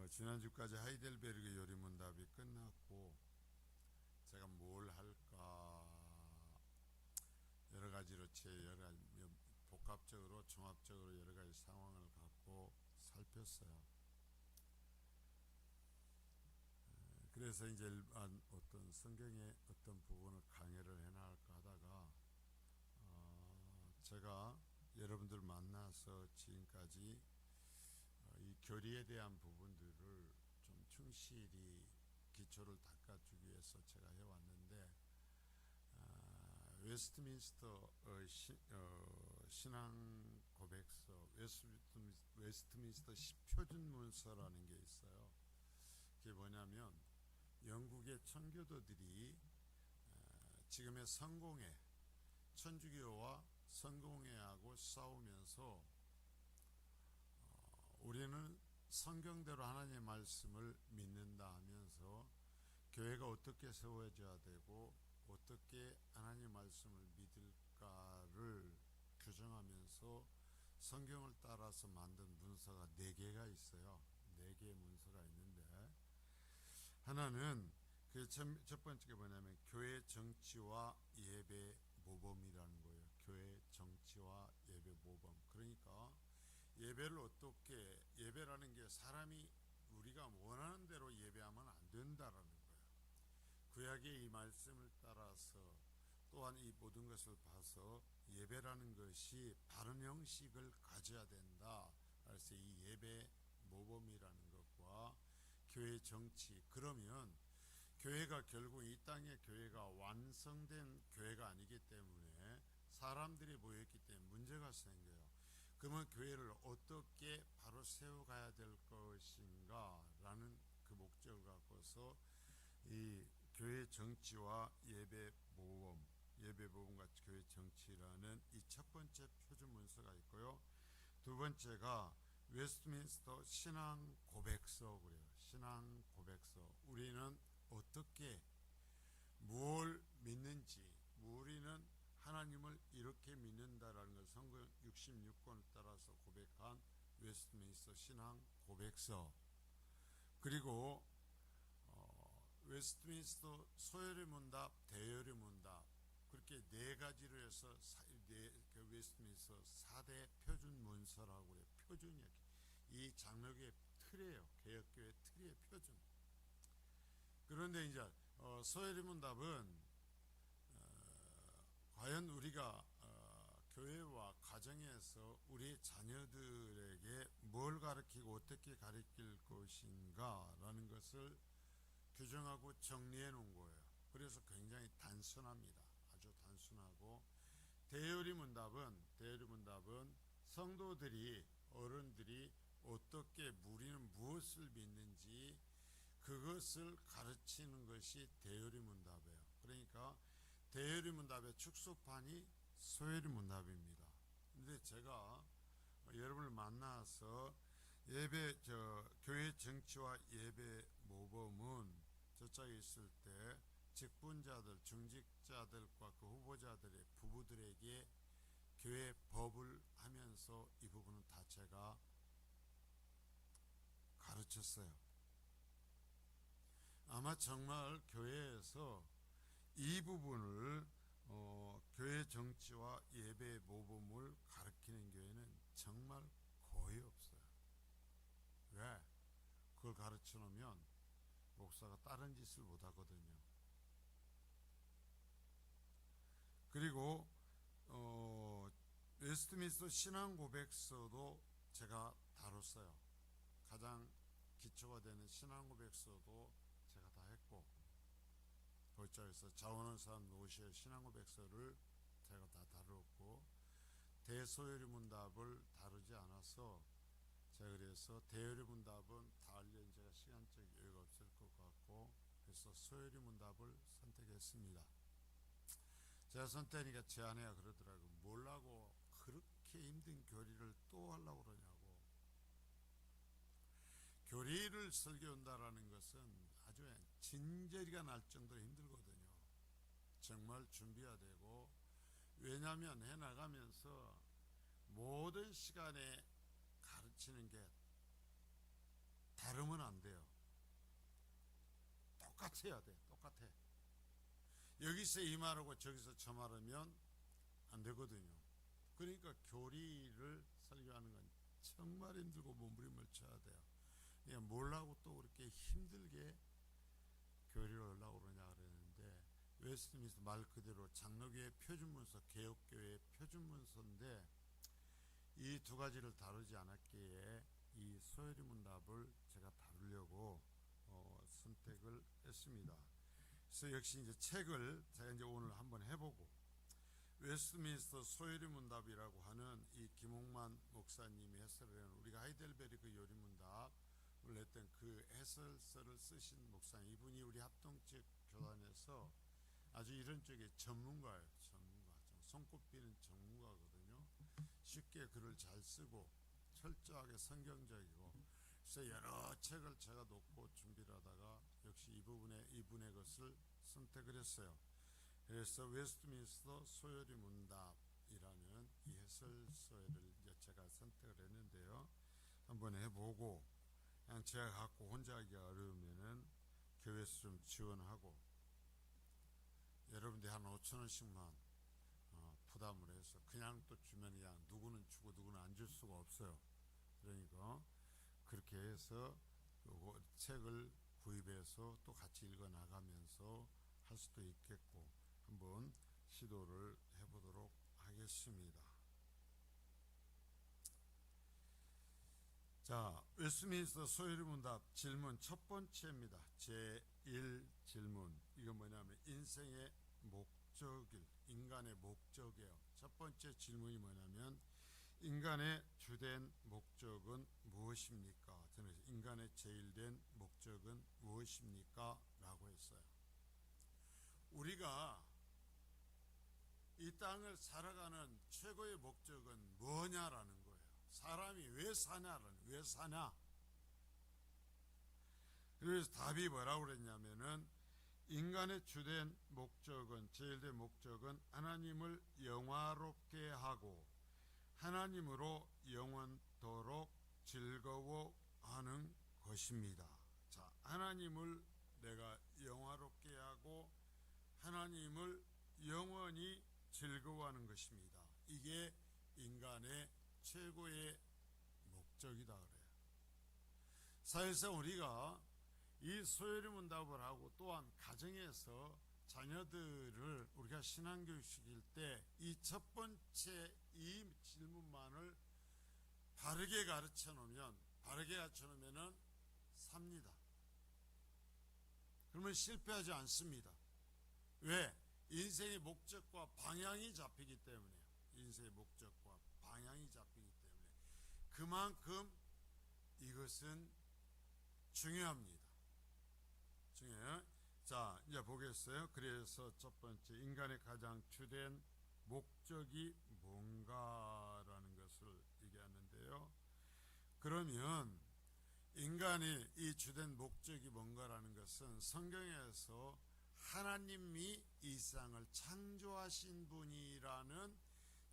지난주까지 하이델베르그 요리문답이 끝났고 제가 뭘 할까 여러 가지로 여러 가지 복합적으로 종합적으로 여러 가지 상황을 갖고 살폈어요. 그래서 이제 일반 어떤 성경의 어떤 부분을 강의를 해나갈까 하다가 제가 여러분들 만나서 지금까지 이 교리에 대한 부분들을 좀 충실히 기초를 닦아주기 위해서 제가 해왔는데 웨스트민스터 신앙 고백서 웨스트민스터 표준 문서라는 게 있어요. 그게 뭐냐면 영국의 청교도들이 지금의 성공회 천주교와 성공회하고 싸우면서 우리는 성경대로 하나님의 말씀을 믿는다 하면서 교회가 어떻게 세워져야 되고 어떻게 하나님의 말씀을 믿을까를 규정하면서 성경을 따라서 만든 문서가 4개가 있어요. 4개의 문서가 있는데 하나는 그 첫 번째가 뭐냐면 교회 정치와 예배 모범이라는 거예요. 교회 정치와 예배 모범. 그러니까 예배를 어떻게, 예배라는 게 사람이 우리가 원하는 대로 예배하면 안 된다라는 거예요. 구약의 이 말씀을 따라서 또한 이 모든 것을 봐서 예배라는 것이 바른 형식을 가져야 된다. 그래서 이 예배 모범이라는 것과 교회 정치, 그러면 교회가 결국 이 땅의 교회가 완성된 교회가 아니기 때문에 사람들이 모였기 때문에 문제가 생겨요. 그러면 교회를 어떻게 바로 세워가야 될 것인가 라는 그 목적을 갖고서 이 교회 정치와 예배 모범과 교회 정치라는 이 첫 번째 표준 문서가 있고요. 두 번째가 웨스트민스터 신앙 고백서 그래요. 신앙 고백서. 우리는 어떻게 뭘 믿는지, 우리는 하나님을 이렇게 믿는다라는 걸 성경 66권을 따라서 고백한 웨스트민스터 신앙 고백서. 그리고 웨스트민스터 소요리 문답, 대요리 문답, 그렇게 4가지로 해서 웨스트민스터 4대 표준 문서라고 그래요. 표준이야. 이 장로교의 틀이에요. 개혁교의 틀이에요. 표준. 그런데 이제 소요리 문답은 과연 우리가 교회와 가정에서 우리 자녀들에게 뭘 가르치고 어떻게 가르칠 것인가 라는 것을 규정하고 정리해 놓은 거예요. 그래서 굉장히 단순합니다. 아주 단순하고 대요리 문답은 성도들이 어른들이 어떻게 우리는 무엇을 믿는지 그것을 가르치는 것이 대요리 문답이에요. 그러니까 대요리 문답의 축소판이 소요리 문답입니다. 근데 제가 여러분을 만나서 교회 정치와 예배 모범은 저쪽에 있을 때 직분자들, 중직자들과 그 후보자들의 부부들에게 교회 법을 하면서 이 부분은 다 제가 가르쳤어요. 아마 정말 교회에서 이 부분을 교회 정치와 예배 모범을 가르치는 교회는 정말 거의 없어요. 왜? 그걸 가르쳐 놓으면 목사가 다른 짓을 못 하거든요. 그리고 웨스트민스터 신앙 고백서도 제가 다뤘어요. 가장 기초가 되는 신앙 고백서도 제가 다 했고, 거기에서 자원원산 노시의 신앙 고백서를 제가 다 다뤘고, 대소요리 문답을 다루지 않아서 제가 그래서 대요리 문답은 다 알려진 제가 시간적 여유가 없을 것 같고, 그래서 소요리 문답을 선택했습니다. 제가 선택하니까 제 아내가 그러더라고요. 뭘 하고 그렇게 힘든 교리를 또 하려고 그러냐고. 교리를 설교한다라는 것은 아주 진저리가 날 정도로 힘들거든요. 정말 준비해야 되고, 왜냐하면 해나가면서 모든 시간에 가르치는 게 다르면 안 돼요. 똑같아야 돼. 똑같아. 여기서 이 말하고 저기서 저 말하면 안 되거든요. 그러니까 교리를 설교하는 건 정말 힘들고 몸부림을 쳐야 돼요. 그냥 뭘라고 또 그렇게 힘들게 교리를 하려고 그러냐 그랬는데, 웨스트민스터 말 그대로 장로교회 표준문서, 개혁교회 표준문서인데 이 두 가지를 다루지 않았기에 이 소요리 문답을 제가 다루려고 선택을 했습니다. 그래서 역시 이제 책을 제가 이제 오늘 한번 해보고, 웨스트민스터 소요리 문답이라고 하는 이 김홍만 목사님이 해설을 한 우리가 하이델베르크 요리 문답을 냈던 그 해설서를 쓰신 목사님, 이분이 우리 합동측 교단에서 아주 이런 쪽에 전문가예요. 전문가, 손꼽히는 전문가거든요. 쉽게 글을 잘 쓰고 철저하게 성경적이고, 그래서 여러 책을 제가 놓고 준비를 하다가 역시 이분의 것을 선택을 했어요. 그래서 웨스트민스터 소요리 문답이라는 이 해설서를 이제 제가 선택을 했는데요. 한번 해보고, 그냥 제가 갖고 혼자 하기 어려우면은 교회에서 좀 지원하고, 여러분들이 한 5,000원씩만 부담을 해서 그냥 또 주면 그냥 누구는 주고 누구는 안 줄 수가 없어요. 그러니까 그렇게 해서 책을 구입해서 또 같이 읽어 나가면서 할 수도 있겠고, 한번 시도를 해보도록 하겠습니다. 자, 웨스트민스터 소요리 문답 질문 첫 번째입니다. 제1질문. 이건 뭐냐면 인생의 목적일, 인간의 목적이에요. 첫 번째 질문이 뭐냐면 인간의 주된 목적은 무엇입니까? 저는 인간의 제일된 목적은 무엇입니까? 라고 했어요. 우리가 이 땅을 살아가는 최고의 목적은 뭐냐라는 거예요. 사람이 왜 사냐? 그래서 답이 뭐라고 그랬냐면은 인간의 주된 목적은, 제일된 목적은 하나님을 영화롭게 하고 하나님으로 영원토록 즐거워하는 것입니다. 자, 하나님을 내가 영화롭게 하고 하나님을 영원히 즐거워하는 것입니다. 이게 인간의 최고의 목적이다 그래요. 사실상 우리가 이 소요리 문답을 하고 또한 가정에서 자녀들을 우리가 신앙교육 시킬 때 이 첫 번째 이 질문만을 바르게 가르쳐 놓으면은 삽니다. 그러면 실패하지 않습니다. 왜? 인생의 목적과 방향이 잡히기 때문에요. 인생의 목적과 방향이 잡히기 때문에 그만큼 이것은 중요합니다. 중요해요. 자, 이제 보겠어요. 그래서 첫 번째, 인간의 가장 주된 목적이 뭔가라는 것을 얘기하는데요. 그러면 인간의 이 주된 목적이 뭔가라는 것은 성경에서 하나님이 이 세상을 창조하신 분이라는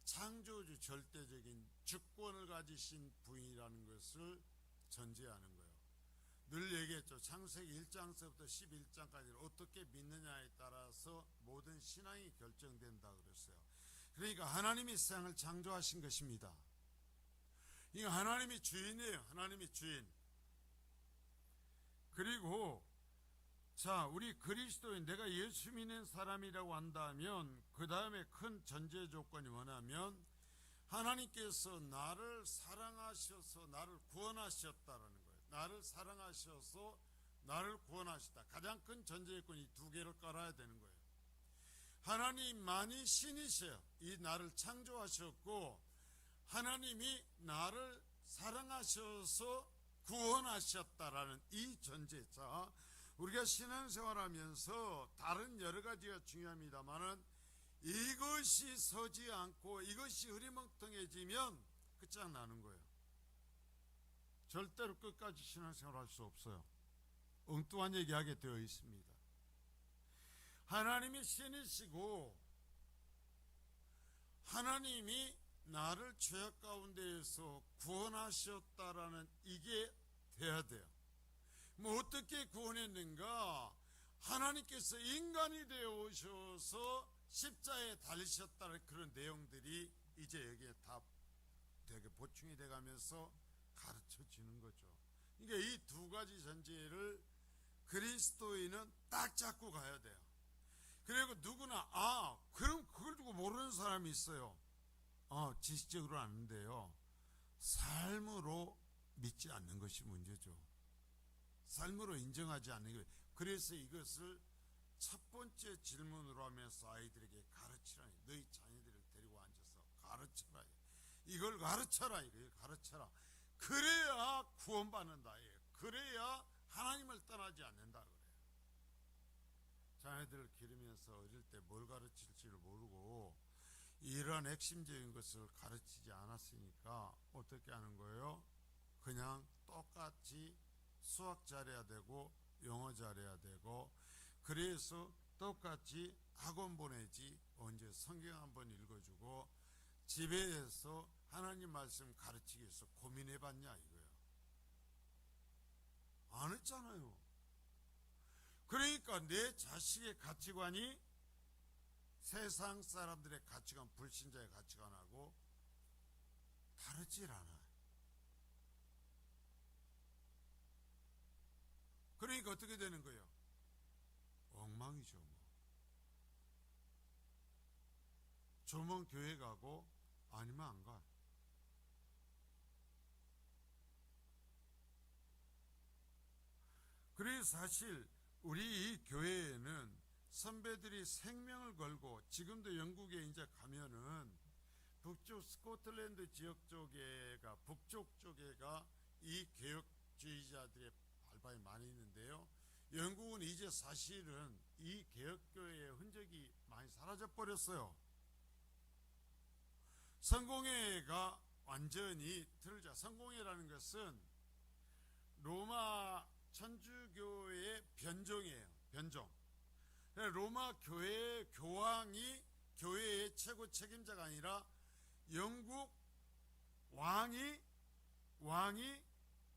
창조주, 절대적인 주권을 가지신 분이라는 것을 전제하는 거예요. 늘 얘기했죠. 창세기 1장서부터 11장까지를 어떻게 믿느냐에 따라서 모든 신앙이 결정된다 그랬어요. 그러니까 하나님이 세상을 창조하신 것입니다. 이거 하나님이 주인이에요. 하나님이 주인. 그리고 자, 우리 그리스도인, 내가 예수 믿는 사람이라고 한다면 그 다음에 큰 전제 조건이 뭐냐면 하나님께서 나를 사랑하셔서 나를 구원하셨다라는 거예요. 나를 사랑하셔서 나를 구원하셨다. 가장 큰 전제 조건이 두 개를 깔아야 되는 거예요. 하나님만이 신이세요. 이 나를 창조하셨고 하나님이 나를 사랑하셔서 구원하셨다라는 이 전제자, 우리가 신앙생활하면서 다른 여러 가지가 중요합니다만은 이것이 서지 않고 이것이 흐리멍텅해지면 끝장나는 거예요. 절대로 끝까지 신앙생활 할 수 없어요. 엉뚱한 얘기하게 되어 있습니다. 하나님이 신이시고 하나님이 나를 죄악 가운데에서 구원하셨다라는 이게 돼야 돼요. 뭐 어떻게 구원했는가? 하나님께서 인간이 되어 오셔서 십자에 달리셨다는 그런 내용들이 이제 여기에 다 되게 보충이 돼가면서 가르쳐 주는 거죠. 그러니까 이 두 가지 전제를 그리스도인은 딱 잡고 가야 돼요. 그리고 누구나 그럼 그걸 두고 모르는 사람이 있어요. 지식적으로 아는데요, 삶으로 믿지 않는 것이 문제죠. 삶으로 인정하지 않는 게. 그래서 이것을 첫 번째 질문으로 하면서 아이들에게 가르치라. 너희 자녀들을 데리고 앉아서 가르쳐라. 이걸 가르쳐라. 이걸 가르쳐라. 그래야 구원받는다. 그래야 하나님을 떠나지 않는다. 그래요. 자녀들을 기르면서 어릴 때 뭘 가르칠지를 모르고 이런 핵심적인 것을 가르치지 않았으니까 어떻게 하는 거예요? 그냥 똑같이 수학 잘해야 되고 영어 잘해야 되고, 그래서 똑같이 학원 보내지 언제 성경 한번 읽어주고 집에서 하나님 말씀 가르치기 위해서 고민해봤냐 이거예요. 안 했잖아요. 그러니까 내 자식의 가치관이 세상 사람들의 가치관, 불신자의 가치관하고 다르질 않아요. 그러니까 어떻게 되는 거예요? 엉망이죠. 조문 교회 가고 아니면 안 가. 그래서 사실 우리 이 교회에는 선배들이 생명을 걸고, 지금도 영국에 이제 가면은 북쪽 스코틀랜드 지역 쪽에가, 북쪽 쪽에가 이 개혁주의자들의 발발이 많이 있는데요, 영국은 이제 사실은 이 개혁교회의 흔적이 많이 사라져 버렸어요. 성공회가 완전히 틀자. 성공회라는 것은 로마 천주교의 변종이에요. 변종. 로마 교회의 교황이 교회의 최고 책임자가 아니라 영국 왕이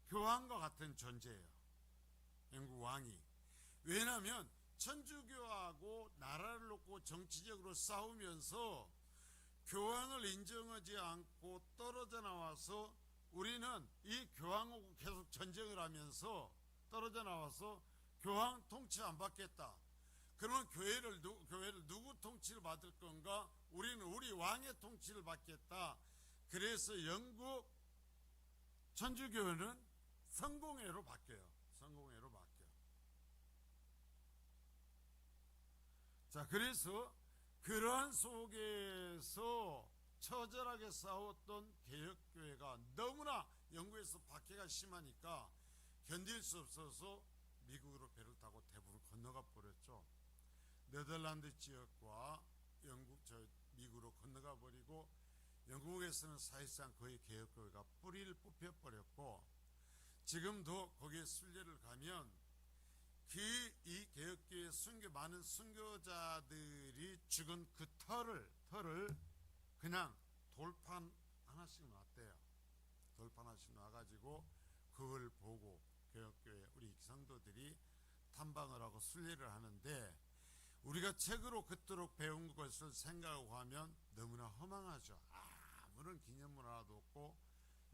교황과 같은 존재예요. 영국 왕이. 왜냐하면 천주교하고 나라를 놓고 정치적으로 싸우면서 교황을 인정하지 않고 떨어져 나와서, 우리는 이 교황하고 계속 전쟁을 하면서 떨어져 나와서 교황 통치 안 받겠다. 그러면 교회를 누구 통치를 받을 건가? 우리는 우리 왕의 통치를 받겠다. 그래서 영국 천주교회는 성공회로 바뀌어요. 성공회로 바뀌어요. 자, 그래서 그러한 속에서 처절하게 싸웠던 개혁교회가 너무나 영국에서 박해가 심하니까 견딜 수 없어서 미국으로 배를 타고 대부분 건너가 버렸죠. 네덜란드 지역과 미국으로 건너가 버리고, 영국에서는 사실상 거의 개혁교회가 뿌리를 뽑혀 버렸고, 지금도 거기에 순례를 가면 이 개혁교회 많은 순교자들이 죽은 그 털을 그냥 돌판 하나씩 놨대요. 돌판 하나씩 놔가지고 그걸 보고 개혁교회 우리 성도들이 탐방을 하고 순례를 하는데, 우리가 책으로 그토록 배운 것을 생각하고 하면 너무나 허망하죠. 아무런 기념물 하나도 없고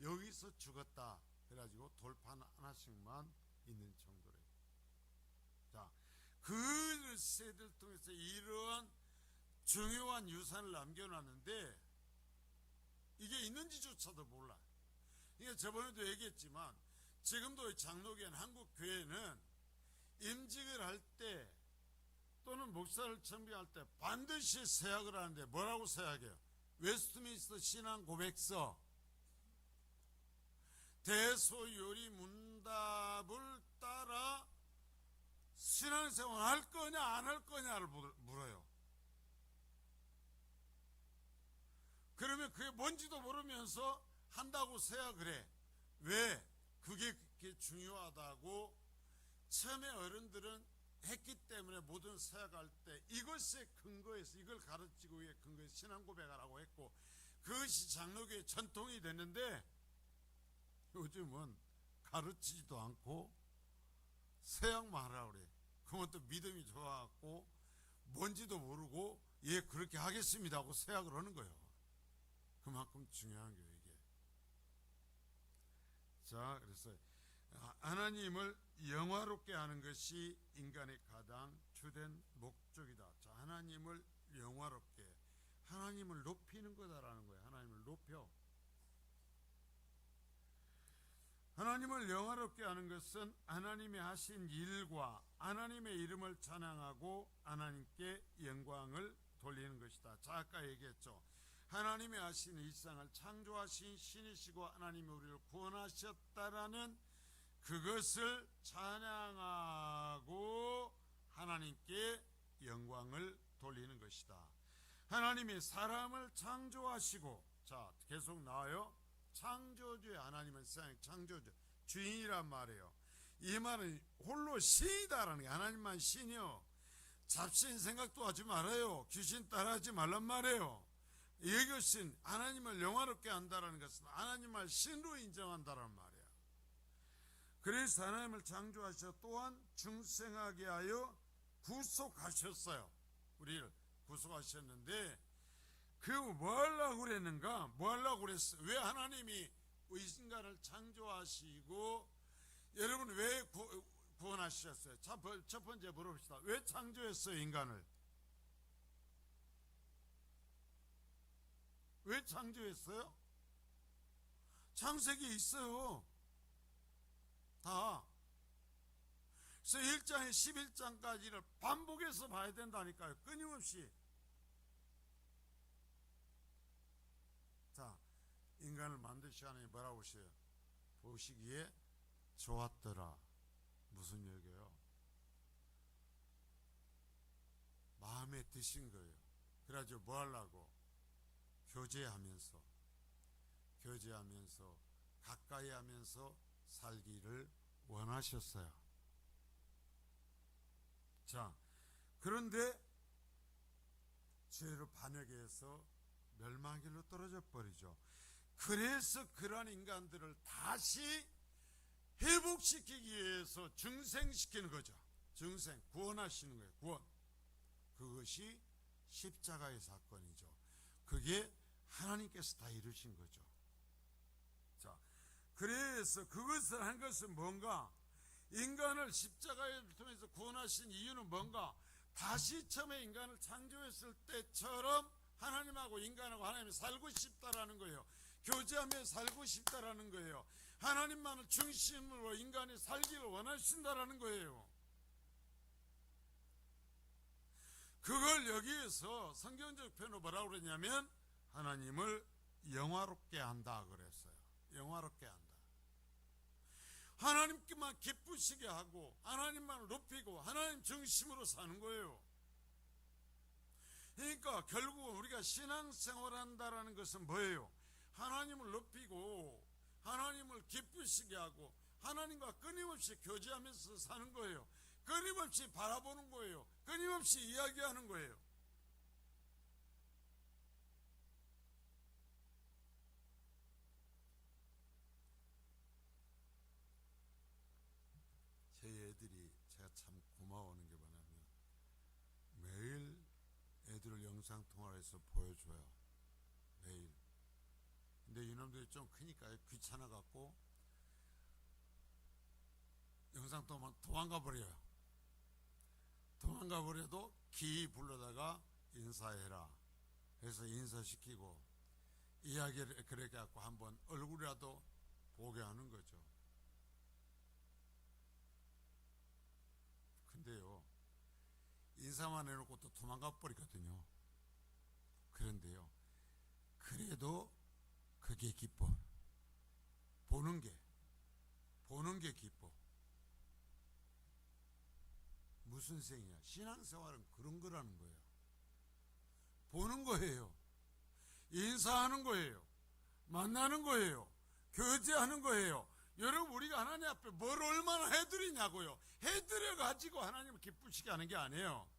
여기서 죽었다 그래가지고 돌판 하나씩만 있는 정도래요. 자, 그 세대를 통해서 이러한 중요한 유산을 남겨놨는데 이게 있는지조차도 몰라요. 그러니까 저번에도 얘기했지만 지금도 장로교회는, 한국교회는 임직을 할 때 또는 목사를 청빙할 때 반드시 서약을 하는데 뭐라고 서약해요? 웨스트민스터 신앙 고백서 대소요리 문답을 따라 신앙생활 할 거냐 안 할 거냐를 물어요. 그러면 그게 뭔지도 모르면서 한다고 서약을 해. 왜? 그게 그렇게 중요하다고 처음에 어른들은 했기 때문에 모든 서약할 때 이것에 근거해서, 이걸 가르치고 위해 근거해서 신앙 고백하라고 했고, 그것이 장로교의 전통이 됐는데 요즘은 가르치지도 않고 서약만 하라고 그래. 그러면 또 믿음이 좋아갖고 뭔지도 모르고 예 그렇게 하겠습니다 하고 서약을 하는 거예요. 그만큼 중요한 거예요 이게. 자, 그래서 하나님을 영화롭게 하는 것이 인간의 가장 주된 목적이다. 자, 하나님을 영화롭게, 하나님을 높이는 거다라는 거예요. 하나님을 높여. 하나님을 영화롭게 하는 것은 하나님이 하신 일과 하나님의 이름을 찬양하고 하나님께 영광을 돌리는 것이다. 자, 아까 얘기했죠. 하나님이 하신 일상을 창조하신 신이시고 하나님이 우리를 구원하셨다라는 그것을 찬양하고 하나님께 영광을 돌리는 것이다. 하나님이 사람을 창조하시고, 자 계속 나와요. 창조주의 하나님은 세상의 창조주 주인이란 말이에요. 이 말은 홀로 신이다라는 게, 하나님만 신이요, 잡신 생각도 하지 말아요. 귀신 따라하지 말란 말이에요. 이것은 하나님을 영화롭게 한다는 것은 하나님을 신으로 인정한다는 말이에요. 그래서 하나님을 창조하셔 또한 중생하게 하여 구속하셨어요. 우리를 구속하셨는데 그 뭐 하려고 그랬는가? 뭐 하려고 그랬어? 왜 하나님이 인간을 창조하시고, 여러분 왜 구원하셨어요? 첫 번째 물어봅시다. 왜 창조했어요 인간을? 왜 창조했어요? 창세기에 있어요 다. 그래서 1장에 11장까지를 반복해서 봐야 된다니까요. 끊임없이. 자, 인간을 만드시 하나님 뭐라고 하셔요? 보시기에 좋았더라. 무슨 얘기예요? 마음에 드신 거예요. 그래가지고 뭐 하려고? 교제하면서 가까이 하면서 살기를 원하셨어요. 자, 그런데 죄로 반역해서 멸망길로 떨어져 버리죠. 그래서 그러한 인간들을 다시 회복시키기 위해서 중생시키는 거죠. 중생, 구원하시는 거예요. 구원. 그것이 십자가의 사건이죠. 그게 하나님께서 다 이루신 거죠. 자, 그래서 그것을 한 것은 뭔가? 인간을 십자가를 통해서 구원하신 이유는 뭔가? 다시 처음에 인간을 창조했을 때처럼 하나님하고 인간하고 하나님이 살고 싶다라는 거예요. 교제하며 살고 싶다라는 거예요. 하나님만을 중심으로 인간이 살기를 원하신다라는 거예요. 그걸 여기에서 성경적 표현으로 뭐라고 그러냐면 하나님을 영화롭게 한다 그랬어요. 영화롭게 한다. 하나님께만 기쁘시게 하고 하나님만을 높이고 하나님 중심으로 사는 거예요. 그러니까 결국 우리가 신앙생활 한다라는 것은 뭐예요? 하나님을 높이고 하나님을 기쁘시게 하고 하나님과 끊임없이 교제하면서 사는 거예요. 끊임없이 바라보는 거예요. 끊임없이 이야기하는 거예요. 제 애들이 제가 참 고마워하는 게 뭐냐면 매일 애들을 영상통화를 해서 보여줘요. 매일. 근데 이놈들이 좀 크니까 귀찮아갖고 영상통화만 도망가 버려요. 도망가 버려도 기 불러다가 인사해라 해서 인사시키고 이야기를 그렇게 갖고 한번 얼굴이라도 보게 하는 거죠. 근데요, 인사만 해놓고 또 도망가 버리거든요. 그런데요, 그래도 그게 기뻐. 보는 게 기뻐. 무슨 생이야? 신앙생활은 그런 거라는 거예요. 보는 거예요. 인사하는 거예요. 만나는 거예요. 교제하는 거예요. 여러분, 우리가 하나님 앞에 뭘 얼마나 해드리냐고요. 해드려가지고 하나님을 기쁘시게 하는 게 아니에요.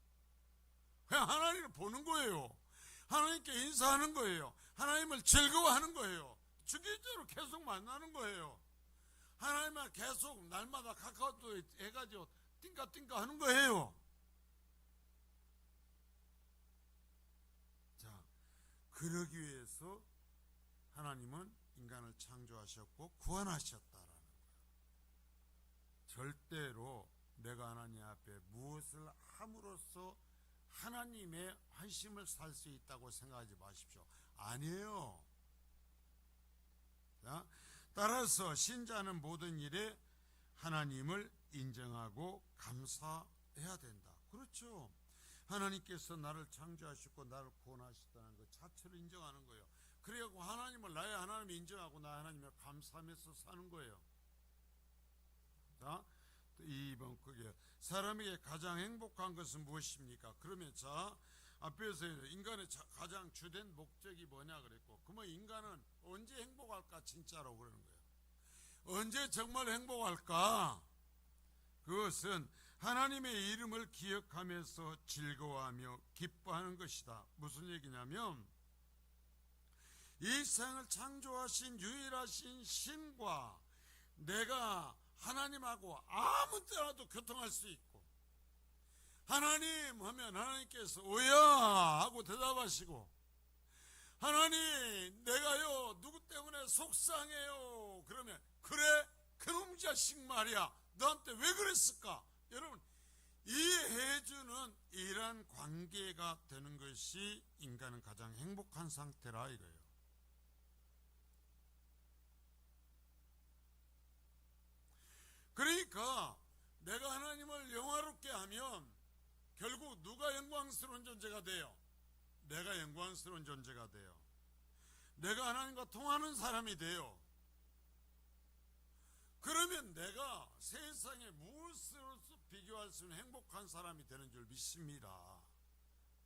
그냥 하나님을 보는 거예요. 하나님께 인사하는 거예요. 하나님을 즐거워하는 거예요. 주기적으로 계속 만나는 거예요. 하나님과 계속 날마다 카카오톡 해가지고 띵까띵까 하는 거예요. 자, 그러기 위해서 하나님은 인간을 창조하셨고 구원하셨다라는 거예요. 절대로 내가 하나님 앞에 무엇을 함으로써 하나님의 환심을 살 수 있다고 생각하지 마십시오. 아니에요. 자, 따라서 신자는 모든 일에 하나님을 인정하고 감사해야 된다. 그렇죠. 하나님께서 나를 창조하셨고 나를 구원하셨다는 것 자체를 인정하는 거예요. 그래갖고 하나님을 나의 하나님을 인정하고 나 하나님을 감사하면서 사는 거예요. 자, 2번 그게 사람에게 가장 행복한 것은 무엇입니까? 그러면 자, 앞에서 인간의 가장 주된 목적이 뭐냐 그랬고, 그러면 인간은 언제 행복할까 진짜로 그러는 거예요. 언제 정말 행복할까? 그것은 하나님의 이름을 기억하면서 즐거워하며 기뻐하는 것이다. 무슨 얘기냐면 이 세상을 창조하신 유일하신 신과 내가 하나님하고 아무 때라도 교통할 수 있고, 하나님 하면 하나님께서 오야 하고 대답하시고, 하나님 내가요 누구 때문에 속상해요 그러면 그래 그놈 자식 말이야 너한테 왜 그랬을까? 여러분, 이해해주는 이러한 관계가 되는 것이 인간은 가장 행복한 상태라 이거예요. 그러니까 내가 하나님을 영화롭게 하면 결국 누가 영광스러운 존재가 돼요? 내가 영광스러운 존재가 돼요. 내가 하나님과 통하는 사람이 돼요. 그러면 내가 세상에 무엇으로서 비교할 수 있는 행복한 사람이 되는 줄 믿습니다.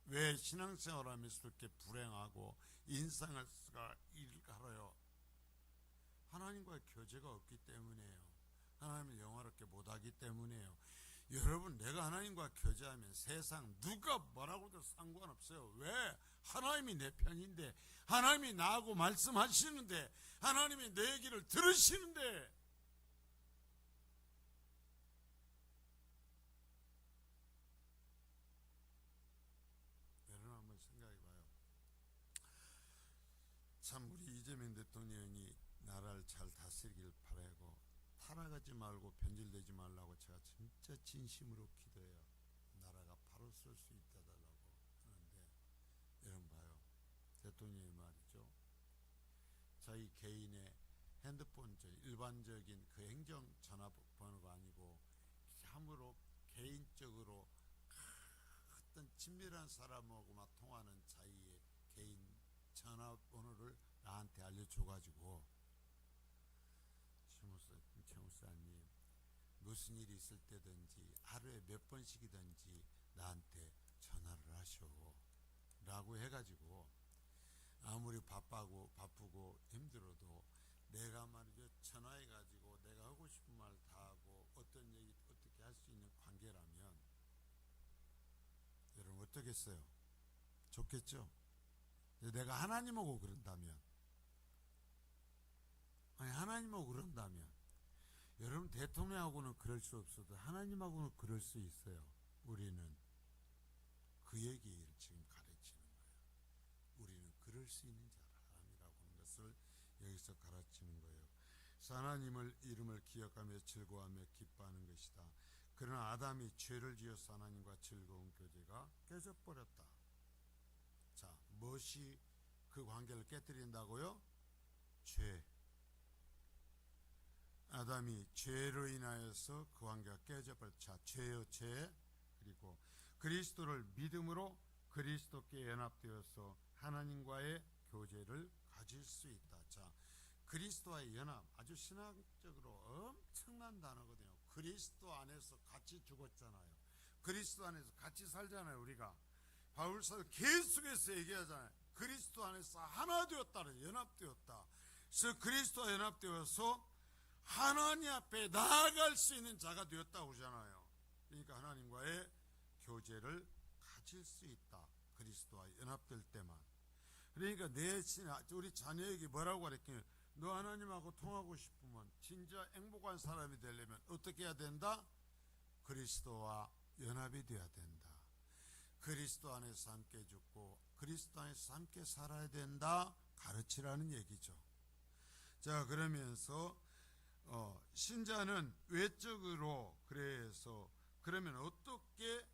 왜 신앙생활하면서 그렇게 불행하고 인상을 일갈아요? 하나님과의 교제가 없기 때문이에요. 하나님을 영화롭게 못하기 때문이에요. 여러분, 내가 하나님과 교제하면 세상 누가 뭐라고도 상관없어요. 왜? 하나님이 내 편인데, 하나님이 나하고 말씀하시는데, 하나님이 내 얘기를 들으시는데. 여러분 한번 생각해봐요. 참 우리 이재명 대통령이 나라를 잘 다스리길 바라고, 타락하지 말고 변질되지 말라고 제가 진짜 진심으로 기도해요. 나라가 바로 설 수 있다 달라고 하는데, 여러분 봐요. 대통령이 말이죠, 자기 개인의 핸드폰, 일반적인 그 행정 전화번호가 아니고 참으로 개인적으로 어떤 친밀한 사람하고만 통하는 자기의 개인 전화번호를 나한테 알려줘가지고, 최목사님 무슨 일이 있을 때든지 하루에 몇 번씩이든지 나한테 전화를 하셔 라고 해가지고, 아무리 바쁘고 힘들어도 내가 말이죠 전화해가지고 내가 하고 싶은 말 다 하고 어떤 얘기 어떻게 할 수 있는 관계라면 여러분 어떻겠어요? 좋겠죠? 내가 하나님하고 그런다면, 아니 하나님하고 그런다면, 여러분 대통령하고는 그럴 수 없어도 하나님하고는 그럴 수 있어요. 우리는 그 얘기를 지금 가르치는 거예요. 우리는 그럴 수 있는 사람이라고 하는 것을 여기서 가르치는 거예요. 하나님을 이름을 기억하며 즐거워하며 기뻐하는 것이다. 그러나 아담이 죄를 지어서 하나님과 즐거운 교제가 깨져버렸다. 자, 무엇이 그 관계를 깨뜨린다고요? 죄. 아담이 죄로 인하여서 그 관계가 깨져버렸다. 죄요 죄. 그리고 그리스도를 믿음으로 그리스도께 연합되어서 하나님과의 교제를 가질 수 있다. 자, 그리스도와의 연합, 아주 신학적으로 엄청난 단어거든요. 그리스도 안에서 같이 죽었잖아요. 그리스도 안에서 같이 살잖아요. 우리가 바울서 계속해서 얘기하잖아요. 그리스도 안에서 하나 되었다, 연합되었다. 그래서 그리스도와 연합되어서 하나님 앞에 나아갈 수 있는 자가 되었다고 그러잖아요. 그러니까 하나님과의 교제를 가질 수 있다. 그리스도와 연합될 때만. 그러니까 우리 자녀에게 뭐라고 가르쳐요? 너 하나님하고 통하고 싶으면, 진짜 행복한 사람이 되려면 어떻게 해야 된다? 그리스도와 연합이 되어야 된다. 그리스도 안에서 함께 죽고 그리스도 안에서 함께 살아야 된다 가르치라는 얘기죠. 자, 그러면서 신자는 외적으로, 그래서 그러면 어떻게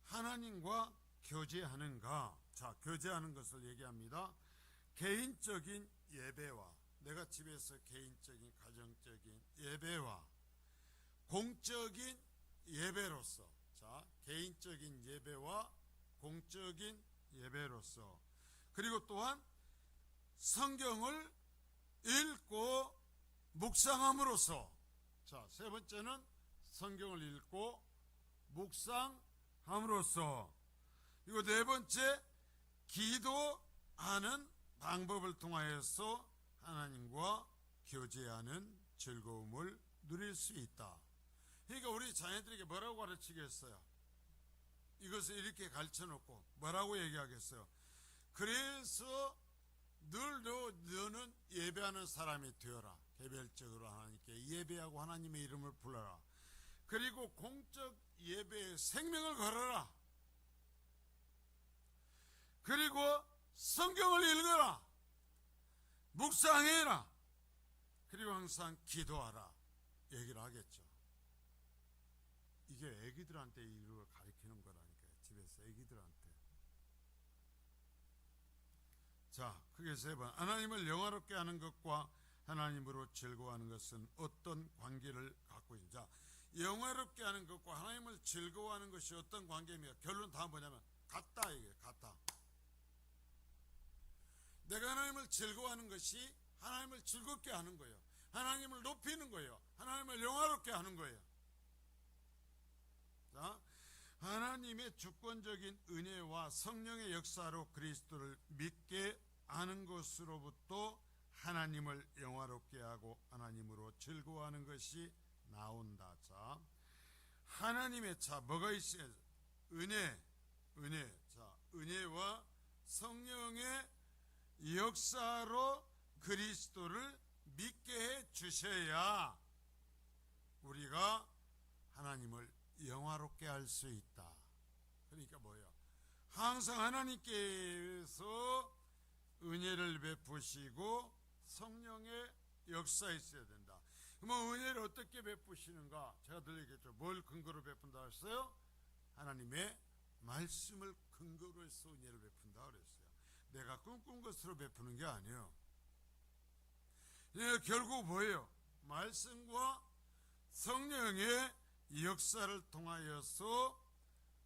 하나님과 교제하는가? 자, 교제하는 것을 얘기합니다. 개인적인 예배와, 내가 집에서 개인적인 가정적인 예배와 공적인 예배로서, 자, 개인적인 예배와 공적인 예배로서, 그리고 또한 성경을 읽고 묵상함으로써, 자, 세 번째는 성경을 읽고 묵상함으로써, 그리고 네 번째 기도하는 방법을 통하여서 하나님과 교제하는 즐거움을 누릴 수 있다. 그러니까 우리 자녀들에게 뭐라고 가르치겠어요? 이것을 이렇게 가르쳐놓고 뭐라고 얘기하겠어요? 그래서 늘 너는 예배하는 사람이 되어라. 개별적으로 하나님께 예배하고 하나님의 이름을 불러라. 그리고 공적 예배에 생명을 걸어라. 그리고 성경을 읽어라. 묵상해라. 그리고 항상 기도하라. 얘기를 하겠죠. 이게 애기들한테 이걸 가르치는 거라니까요. 집에서 애기들한테. 자, 그게 세 번. 하나님을 영화롭게 하는 것과 하나님으로 즐거워하는 것은 어떤 관계를 갖고 있는지. 자, 영화롭게 하는 것과 하나님을 즐거워하는 것이 어떤 관계입니까? 결론 다 뭐냐면 같다, 이게 같다. 내가 하나님을 즐거워하는 것이 하나님을 즐겁게 하는 거예요. 하나님을 높이는 거예요. 하나님을 영화롭게 하는 거예요. 자, 하나님의 주권적인 은혜와 성령의 역사로 그리스도를 믿게 하는 것으로부터 하나님을 영화롭게 하고 하나님으로 즐거워하는 것이 나온다. 자, 하나님의 차 뭐가 있어요? 은혜. 자, 은혜와 성령의 역사로 그리스도를 믿게 해 주셔야 우리가 하나님을 영화롭게 할 수 있다. 그러니까 뭐예요? 항상 하나님께서 은혜를 베푸시고 성령의 역사 있어야 된다. 그러면 은혜를 어떻게 베푸시는가? 제가 들리겠죠. 뭘 근거로 베푼다 했어요? 하나님의 말씀을 근거로 해서 은혜를 베푼다 그랬어요. 내가 꿈꾼 것으로 베푸는 게 아니에요. 결국 뭐예요? 말씀과 성령의 역사를 통하여서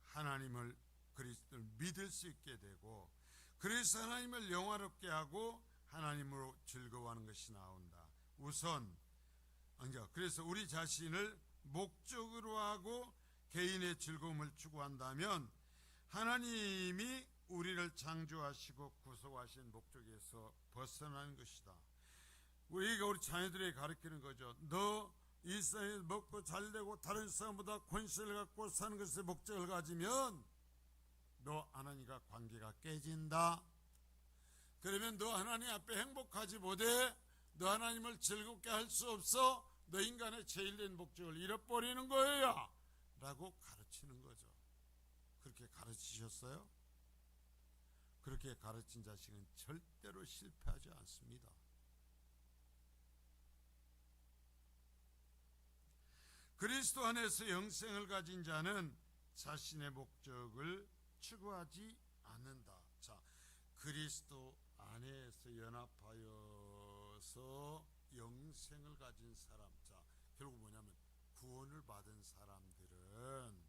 하나님을, 그리스도를 믿을 수 있게 되고, 그래서 하나님을 영화롭게 하고 하나님으로 즐거워하는 것이 나온다. 우선 그래서 우리 자신을 목적으로 하고 개인의 즐거움을 추구한다면 하나님이 우리를 창조하시고 구속하신 목적에서 벗어나는 것이다. 우리가 우리 자녀들에게 가르치는 거죠. 너 이 세상에서 먹고 잘되고 다른 사람보다 권세를 갖고 사는 것에 목적을 가지면 너 하나님과 관계가 깨진다. 그러면 너 하나님 앞에 행복하지 못해. 너 하나님을 즐겁게 할 수 없어. 너 인간의 제일된 목적을 잃어버리는 거야 라고 가르치는 거죠. 그렇게 가르치셨어요? 그렇게 가르친 자식은 절대로 실패하지 않습니다. 그리스도 안에서 영생을 가진 자는 자신의 목적을 추구하지 않는다. 자, 그리스도 안에서 연합하여서 영생을 가진 사람, 자, 결국 뭐냐면 구원을 받은 사람들은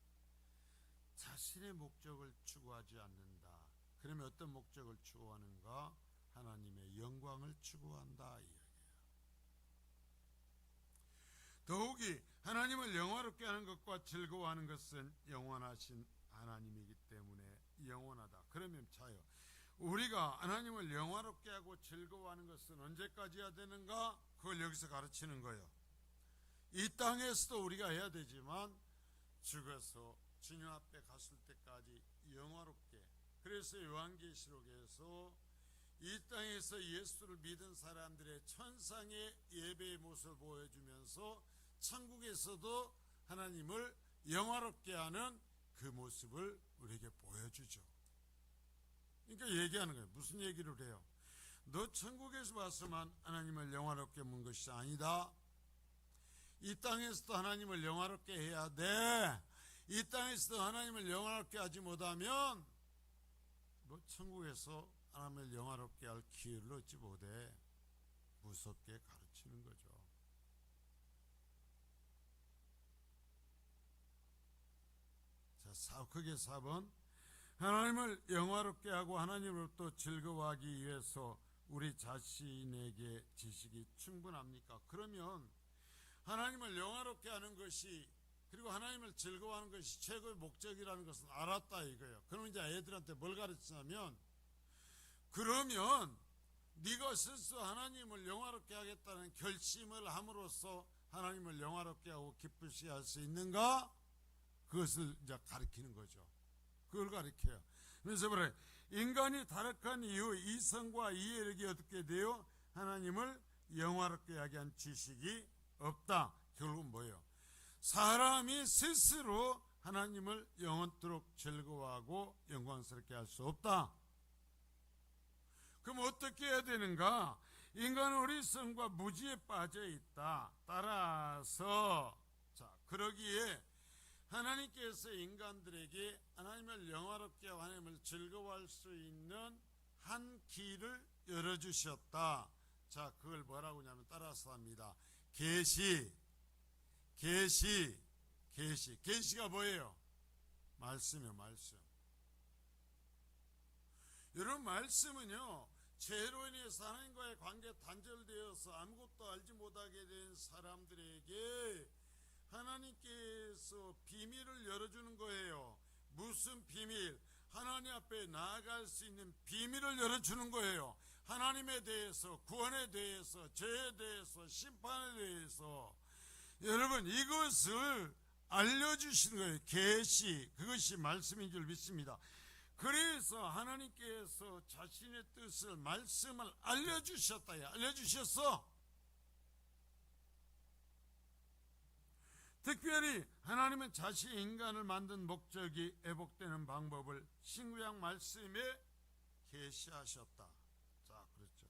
자신의 목적을 추구하지 않는다. 그러면 어떤 목적을 추구하는가? 하나님의 영광을 추구한다 이 이야기예요. 더욱이 하나님을 영화롭게 하는 것과 즐거워하는 것은 영원하신 하나님이기 때문에 영원하다. 그러면 자요, 우리가 하나님을 영화롭게 하고 즐거워하는 것은 언제까지 해야 되는가? 그걸 여기서 가르치는 거예요. 이 땅에서도 우리가 해야 되지만 죽어서 주님 앞에 갔을 때까지 영화롭게. 그래서 요한계시록에서 이 땅에서 예수를 믿은 사람들의 천상의 예배의 모습을 보여주면서 천국에서도 하나님을 영화롭게 하는 그 모습을 우리에게 보여주죠. 그러니까 얘기하는 거예요. 무슨 얘기를 해요? 너 천국에서 왔으면 하나님을 영화롭게 문 것이 아니다. 이 땅에서도 하나님을 영화롭게 해야 돼. 이 땅에서도 하나님을 영화롭게 하지 못하면 너 천국에서 하나님을 영화롭게 할 기회를 얻지 못해. 무섭게 가르치는 거죠. 자, 크게 4번, 하나님을 영화롭게 하고 하나님으로부터 즐거워하기 위해서 우리 자신에게 지식이 충분합니까? 그러면 하나님을 영화롭게 하는 것이, 그리고 하나님을 즐거워하는 것이 최고의 목적이라는 것은 알았다 이거예요. 그러면 이제 애들한테 뭘 가르치냐면, 그러면 네가 스스로 하나님을 영화롭게 하겠다는 결심을 함으로써 하나님을 영화롭게 하고 기쁘시게 할 수 있는가? 그것을 이제 가르치는 거죠. 그걸 가르쳐요. 그래서 그래, 인간이 타락한 이후 이성과 이해력이 어떻게 돼요? 하나님을 영화롭게 하게 한 지식이 없다. 결국은 뭐예요? 사람이 스스로 하나님을 영원토록 즐거워하고 영광스럽게 할 수 없다. 그럼 어떻게 해야 되는가? 인간은 어리석음과 무지에 빠져 있다. 따라서 그러기에 하나님께서 인간들에게 하나님을 영화롭게 하고 하나님을 즐거워할 수 있는 한 길을 열어주셨다. 자, 그걸 뭐라고 하냐면 따라서 합니다. 계시가 뭐예요? 말씀이요, 말씀. 여러분, 말씀은요, 죄로 인해서 하나님과의 관계가 단절되어서 아무것도 알지 못하게 된 사람들에게 하나님께서 비밀을 열어주는 거예요. 무슨 비밀? 하나님 앞에 나아갈 수 있는 비밀을 열어주는 거예요. 하나님에 대해서, 구원에 대해서, 죄에 대해서, 심판에 대해서. 여러분, 이것을 알려주시는 거예요. 계시, 그것이 말씀인 줄 믿습니다. 그래서 하나님께서 자신의 뜻을, 말씀을 알려주셨다. 알려주셨어. 특별히 하나님은 자신이 인간을 만든 목적이 회복되는 방법을 신구약 말씀에 계시하셨다. 자, 그렇죠.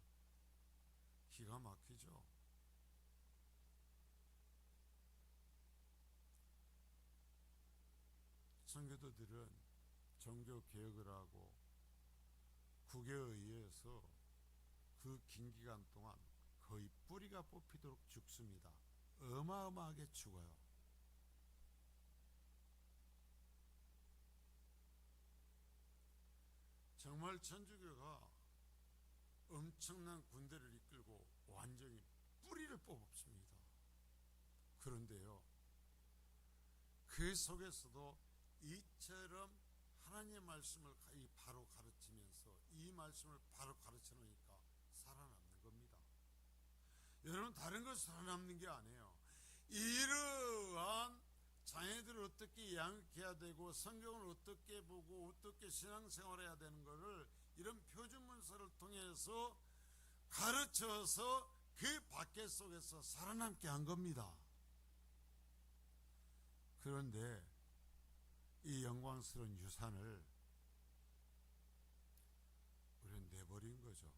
기가 막히죠. 성교도들은 종교 개혁을 하고 국에 의해서 그 긴 기간 동안 거의 뿌리가 뽑히도록 죽습니다. 어마어마하게 죽어요. 정말 천주교가 엄청난 군대를 이끌고 완전히 뿌리를 뽑습니다. 그런데요, 그 속에서도 이처럼 하나님의 말씀을 바로 가르치면서 이 말씀을 바로 가르쳐 놓으니까 살아남는 겁니다. 여러분, 다른 것 살아남는 게 아니에요. 이러한 자녀들을 어떻게 양육해야 되고 성경을 어떻게 보고 어떻게 신앙생활해야 되는 것을 이런 표준 문서를 통해서 가르쳐서 그 밖에 속에서 살아남게 한 겁니다. 그런데 이 영광스러운 유산을 우리는 내버린 거죠.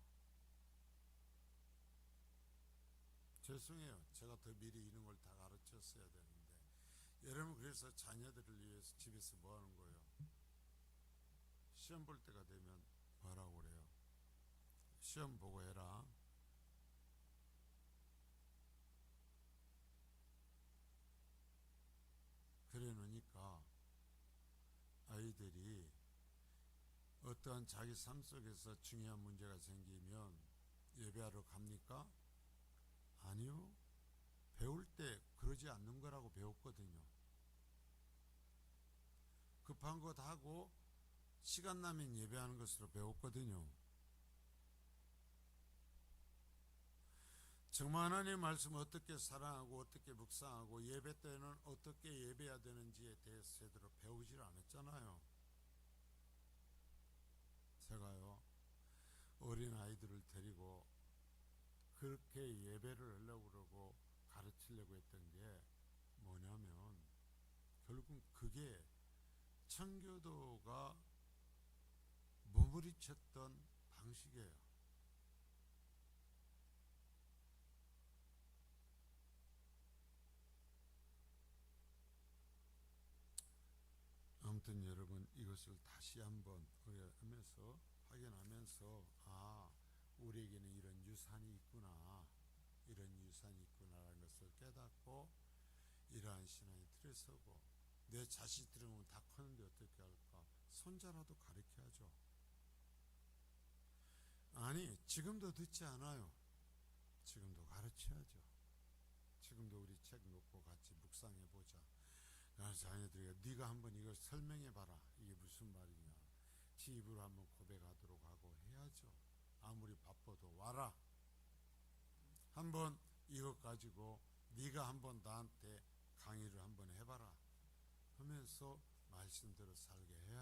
죄송해요. 제가 더 미리 이런 걸 다 가르쳤어야 되는데. 여러분, 그래서 자녀들을 위해서 집에서 뭐 하는 거예요? 시험 볼 때가 되면 뭐라고 그래요? 시험 보고 해라. 그래 놓으니까 아이들이 어떠한 자기 삶 속에서 중요한 문제가 생기면 예배하러 갑니까? 아니요. 배울 때 그러지 않는 거라고 배웠거든요. 급한 것 하고 시간 나면 예배하는 것으로 배웠거든요. 정말 하나님의 말씀을 어떻게 사랑하고 어떻게 묵상하고 예배 때는 어떻게 예배해야 되는지에 대해서 제대로 배우질 않았잖아요. 제가요, 어린 아이들을 데리고 그렇게 예배를 하려고 그러고 가르치려고 했던 게 뭐냐면 결국 그게 청교도가 머무리쳤던 방식이에요. 아무튼 여러분 이것을 다시 한번 하면서 확인하면서 우리에게는 이런 유산이 있구나, 이런 유산이 있구나라는 것을 깨닫고 이러한 신앙의 틀에 서고 내 자식들은 오면 다 컸는데 어떻게 할까? 손자라도 가르쳐야죠. 아니 지금도 듣지 않아요. 지금도 가르쳐야죠. 지금도 우리 책 놓고 같이 묵상해보자. 자녀들에게 네가 한번 이걸 설명해봐라. 이게 무슨 말이냐. 지 입으로 한번 고백하도록 하고 해야죠. 아무리 바빠도 와라. 한번 이것 가지고 네가 한번 나한테 강의를 한번 해봐라 하면서 말씀대로 살게 해.